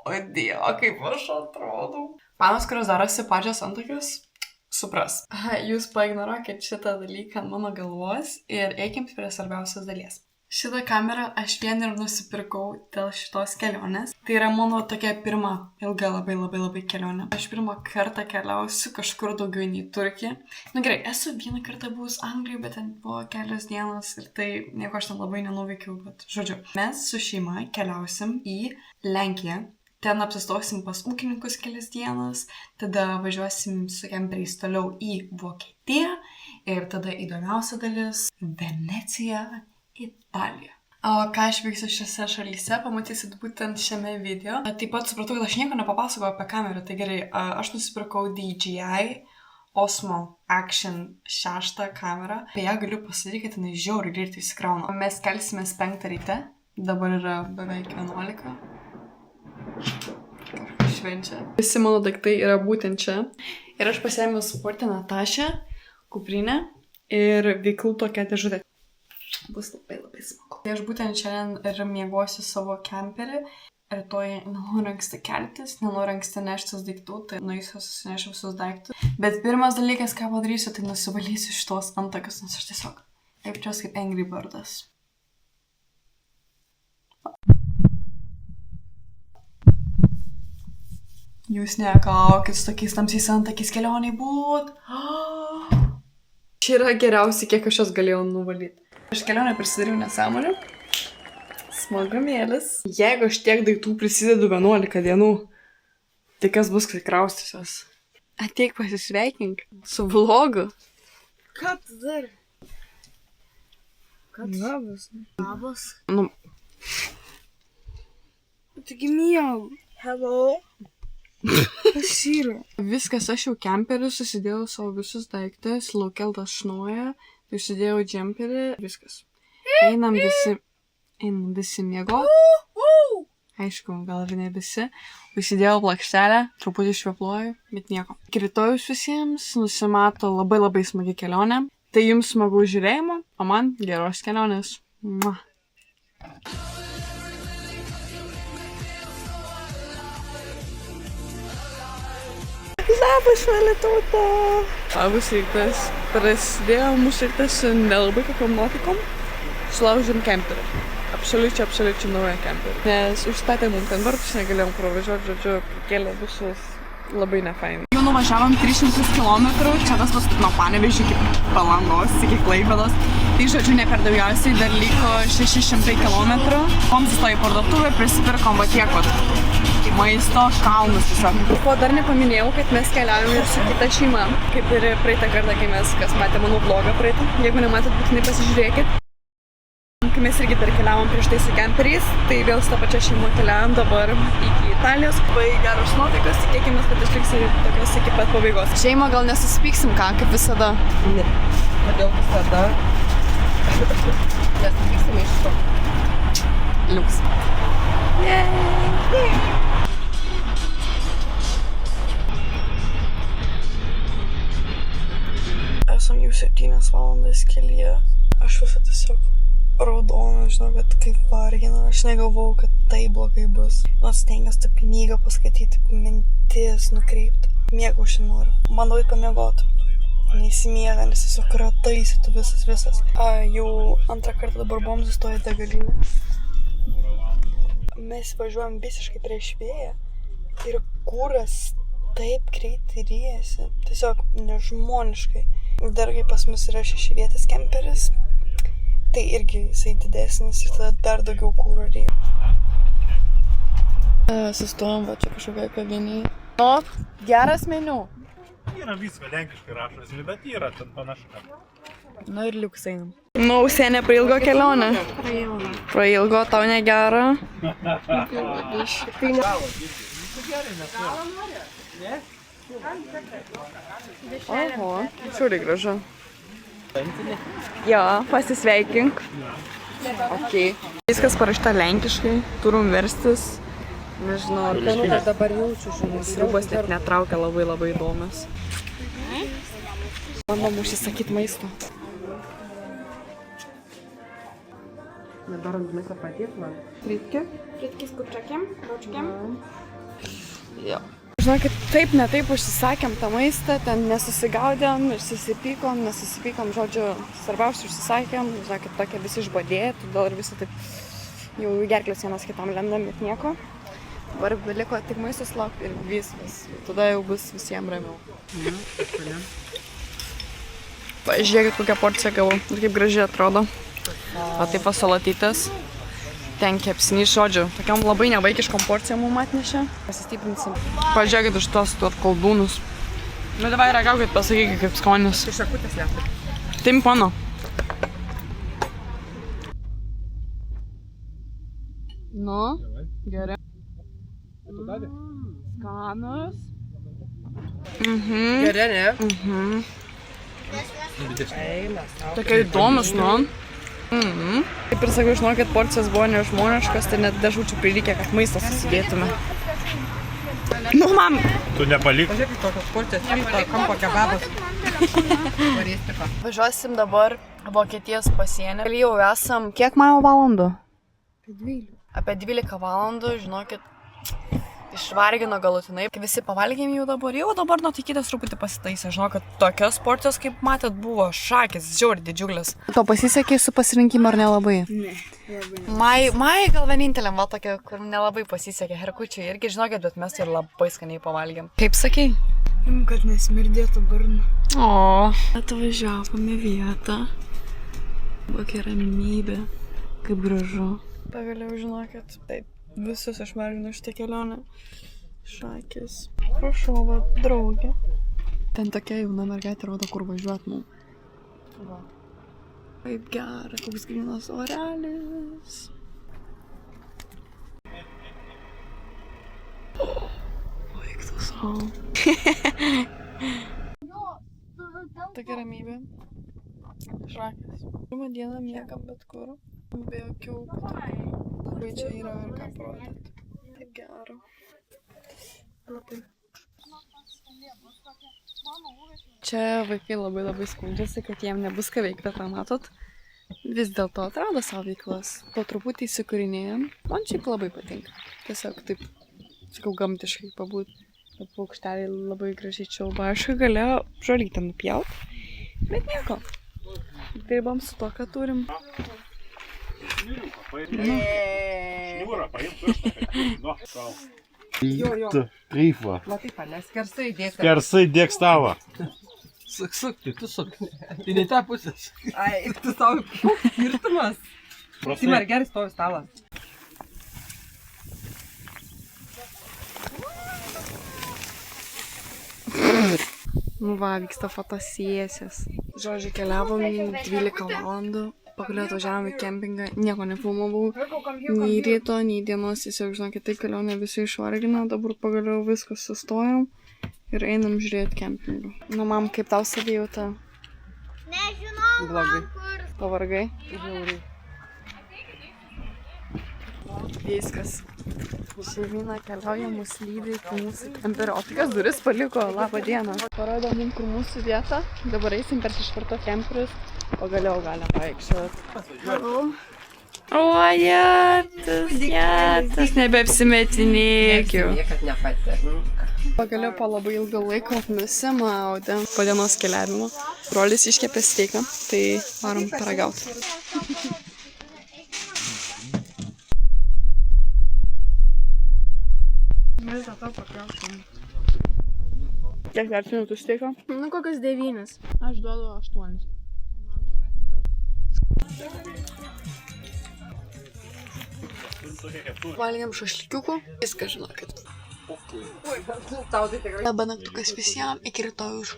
O Dieve, kaip aš atrodau. Panos, kurios darosi pačios antakius, supras. Jūs paignoruokit šitą dalyką ant mano galvos ir eikim prie svarbiausios dalies. Šitą kamerą aš vien ir nusipirkau dėl šitos kelionės. Tai yra mano tokia pirma ilga labai kelionė. Aš pirmą kartą keliausiu kažkur daugiau nei Turkija. Na gerai, esu vieną kartą buvus Anglijoje, bet ten buvo kelios dienos ir tai nieko aš ten labai nenuveikiau, bet žodžiu. Mes su šeima keliausim į Lenkiją. Ten apsistosim pas ūkininkus kelias dienas, tada važiuosim su kemperiais toliau į Vokietiją ir tada įdomiausia dalis - Venecija. Italija. O ką aš veiksiu šiose šalyse, pamatysit būtent šiame video. Taip pat supratau, kad aš nieko nepapasakojau apie kamerą. Tai gerai, aš nusipirkau DJI Osmo Action 6 kamerą. Apie ją galiu pasakyti, kad jinai žiauriai greitai įsikrauna. Mes kelsimės 5 ryte, dabar yra beveik 11. Kažkas švenčia. Visi mano daiktai yra būtent čia. Ir aš pasiėmiau sportinę tašę, kuprinę ir veiklų tokią dėžutę. Bus labai smagu. Tai aš būtent šiandien ir miegosiu savo kemperį. Rytoj nenoriu anksti keltis, nenoriu anksti neštis daiktų, tai nueisiu susinešiu visus daiktus. Bet pirmas dalykas, ką padarysiu, tai nusivalysiu šitos antakius, nes aš tiesiog jaučiuosi kaip Angry Birdas. Jūs nekaukit su tokiais tamsiais antakiais kelioniai būt. Čia yra geriausiai, kiek aš jos galėjau nuvalyti. Aš kelionę prisidariau nesąmonę. Smagumėlis. Jeigu aš tiek daiktų prisidedu 11 dienų, tai kas bus, kai kraustysiuos? Ateik pasisveikink su vlogu. Ką tu dar? Labas. Labas. Nu. Taigi miau. Hello. Kas yra? Viskas, aš jau kemperį susidėjau savo visus daiktus, laukeltas šnoja, užsidėjau džemperį, viskas. Einam visi miegot. Aišku, gal ir ne visi. Užsidėjau plakštelę, truputį švepluoju, bet nieko. Rytojus visiems, nusimato labai smagi kelionė. Tai jums smagu žiūrėjimo, o man geros kelionės. Mua. Labas, Valituta. Labas rytas. Prasidėjo mūsų rytas su nelabai kokiom nuotaikom. Sulaužėm kemperį. Absoliučiai naują kemperį. Nes užstatė mums ten vartus, negalėjom pravažiuoti, žodžiu, kėlė visus labai nefainai. Jau nuvažiavom 300 km, čia tas pats nuo Panevėžio iki Palangos, iki Klaipėdos. Tai žodžiu, ne per daugiausiai, dar liko 600 km. Kom sustojo į parduotuvę, prisipirkom va tiek vat maisto, kalnus tiesiog. Ko dar nepaminėjau, kad mes keliaujame ir su kita šeima. Kaip ir praeitą kartą, kai mes, kas matė mano vlogą praeitą. Jeigu nematėt, būtinai pasižiūrėkit. Kai mes irgi dar keliavom prieš tai su kemperiais, tai vėl su ta pačia šeima keliavom dabar iki Italijos. Labai geros nuotaikas, tikėkimės, kad išliks tokios iki pat pabaigos. Šeima gal nesuspyksim, ką, kaip visada. Ne. Kodėl visada? Nesuspyksime iš to. Liuks. Esam jau 7 valandas kelyje. Aš visą tiesiog raudona, žinau, kad kaip vargina. Aš negalvojau, kad tai blogai bus. Nors stengiuosi tą knygą paskaityti, mintis nukreipti. Mėgau šiandien noriu. Bandau pamiegoti. Neįsimiega, nes tiesiog rataisi tu visas. Jau antrą kartą dabar buvom sustoję degalinę. Mes važiuojam visiškai prieš vėją ir kuras taip greitai ryjasi. Tiesiog nežmoniškai. Dar kai pas mus yra 6-vietis kemperis, tai irgi jisai didesnis ir tada dar daugiau kūro ryja. Sustojom, va čia kažkokia kavinė. O, geras meniu. Yra viską lenkiškai rašosi, bet yra ten panašu. Nu ir liuks einam. Nu, seniai prailgo kelionę. Prailgo, tau negera. Oho, šiauriai gražu. Jo, pasisveikink. Ok. Viskas parašyta lenkiškai, turim verstis. Nežinau, ar kažkaip aš dabar jaučiu, žinai. Sriubos net netraukia labai įdomios. Bandom užsisakyti maisto. Darom maisto patys man. Frytki? Frytki z kurczakiem, boczkiem. Jo. Žinokit, taip, ne taip užsisakėm tą maistą, ten nesusigaudėm ir nesusipykom, žodžiu, svarbiausia užsisakėm, žinokit, tokie visi išbadėję, todėl ir visi taip jau gerklės vienas kitam lendam, bet nieko. Dabar beliko tik maistas laukti ir viskas, tada jau bus visiems ramiau. Pažiūrėkit, kokią porciją gavau ir kaip gražiai atrodo. O taip pasalatytas. Ten kepsnys, žodžiu, tokiam labai nevaikiškom porcijom mum atnešė. Pasistiprinsim. Pažiūrėkit iš tos koldūnus. Nu, davai ragaukit, pasakykit, kaip skonis. Tai šakutės nesat. Tai mano. Nu, gerai. Skanus. Gerai, ne? Tokia įdomus, nu. Kaip ir sakiau, žinau, kad porcijos buvo nežmoniškos, tai net dešučių prireikė, kad maistą susidėtume. Nu, mam! Tu nepalik. Pažiūrėkit, tokios porcijos, to kampo kebabas. Varėstika. Važiuosim dabar Vokietijos pasienį. Jau esam, kiek man valandų? Apie 12 valandų, žinokit, išvargino galutinai. Kai visi pavalgėm jau dabar nuotaikytas truputį pasitaisė. Žinau, kad tokios porcijos, kaip matėt, buvo šakės, žiauriai didžiulės. To pasisekė su pasirinkimu ar nelabai? Ne, labai. Mai gal vieninteliam, va tokia, kur nelabai pasisekė. Herkučiai irgi žinokit, bet mes tai labai skaniai pavalgėm. Kaip sakei? Kad nesmirdėtų burna. O, atvažiavome vietą. Kokia ramybė. Kaip gražu. Pagaliau žinokit, taip. Visus išmarginu šitą kelionę. Šakės. Prašau, va, draugė. Ten tokia jauna mergaitė rodo, kur važiuot mum. Va. Kaip gera, koks grynas orelis. Vaiktas sau. Tokia ramybė. Šakės. Pirmą dieną miegam bet kur. Be jokių patogių. Labai čia yra ir ką parodyti. Taip gero. Labai. Čia vaikai labai skundžiasi, kad jiem nebus ką veikti, tą matot. Vis dėlto atrado savo veiklas. Po truputį įsikūrinėjom. Man šiaip labai patinka. Tiesiog taip, sakau, gamtiškai pabūt. Paukšteliai labai gražiai čiulba. Aišku, galėjo žolytę nupjaut. Bet nieko. Dirbam su to, ką turim. Šniūrą paimk pirštą. Nu, šau. Tryfą. Va taip, nes skersai dėk. Skersai dėk stavą. Suk, tu suk. Tai ne tą pusės. Ai, tu savo koks skirtumas. Simar, gerai stovi stalas. Nu va, vyksta fotosesijas. Žodžiu, keliavom 12 valandų. Pagaliau atvažiavom į kempingą, nieko nefilmavau, nei ryto, nei dienos, tiesiog, žinokit, taip kelionė visi išvargino, dabar pagaliau viskas sustojom ir einam žiūrėti kempingą. Nu, mam, kaip tau savijauta? Nežinau, Blogai. Pavargai? Žiauriai. Viskas. Šeimyna keliauja, mus lydi iki mūsų kemperio. O tai kas duris paliko? Labą dieną. Parodo mums, kur mūsų vieta. Dabar eisim per išvarto kemperius. Pagaliau galim vaikščiot. O, jėtas, nebeapsimetinėk jau. Niekad nepatinka. Pagaliau po labai ilgo laiko nusimaudėm po dienos keliavimo. Brolis iškepė steiką, tai varom paragauti. Kiek vertini tu steiką? Nu, kokios 9. Aš duodu 8. Valgėm šašlikiukų, viską žinokit. Tau tai tikrai. Dabar naktukas visiems, iki rytojus.